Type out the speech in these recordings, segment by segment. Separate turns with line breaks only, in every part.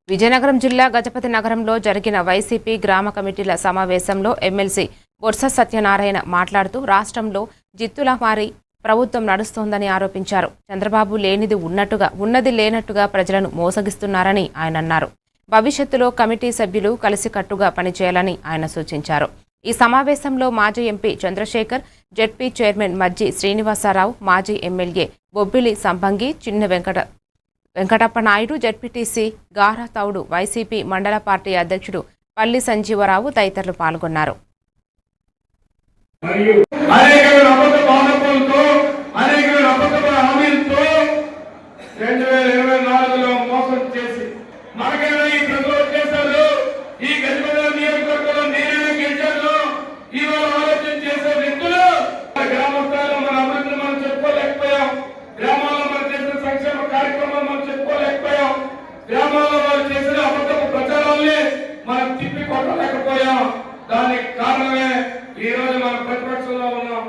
విజయనగరం జిల్లా గజపతి నగరంలో జరిగిన వైసీపీ గ్రామ కమిటీల సమావేశంలో ఎమ్మెల్సీ బొత్స సత్యనారాయణ మాట్లాడుతూ రాష్ట్రంలో జిత్తుల మారి ప్రభుత్వం నడుస్తోందని ఆరోపించారు. చంద్రబాబు లేనిది ఉన్నట్టుగా ఉన్నది లేనట్టుగా ప్రజలను మోసగిస్తున్నారని ఆయన అన్నారు. భవిష్యత్తులో కమిటీ సభ్యులు కలిసికట్టుగా పనిచేయాలని ఆయన సూచించారు. ఈ సమావేశంలో మాజీ ఎంపీ చంద్రశేఖర్, జెడ్పీ చైర్మన్ మజ్జి శ్రీనివాసరావు, మాజీ ఎమ్మెల్యే బొబ్బిలి సంపంగి, చిన్న వెంకటప్ప నాయుడు, జెడ్పీటీసీ గారా తౌడు, వైసీపీ మండల పార్టీ అధ్యక్షుడు పల్లి సంజీవరావు తదితరులు పాల్గొన్నారు.
గ్రామాల్లో వారు చేసిన అబద్ధపు ప్రచారాన్ని మనం తిప్పి కొట్టలేకపోయాం. దానికి కారణమే ఈ రోజు మనం ప్రతిపక్షంలో ఉన్నాం.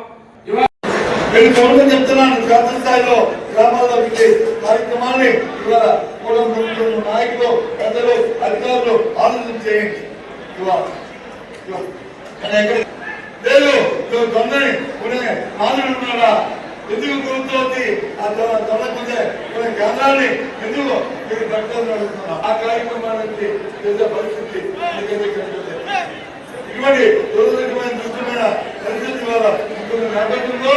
చెప్తున్నాను, జాతీయ స్థాయిలో గ్రామాల్లో కార్యక్రమాన్ని ఇవాళ కూడా నాయకులు, పెద్దలు, అధికారులు ఆలోచన చేయండి. లేదు దొంగని కొనే మానవుడున్నారా, ఎందుకు గుర్తొచ్చి ఆ దొంగకుంటే కొన్ని కేంద్రాన్ని ఎందుకు మీరు కట్టుకొని అడుగుతున్నా ఆ కార్యక్రమానికి చేసే పరిస్థితి ఇటువంటి దురదృష్టమైన దుష్టమైన పరిస్థితి వల్ల నేపథ్యంలో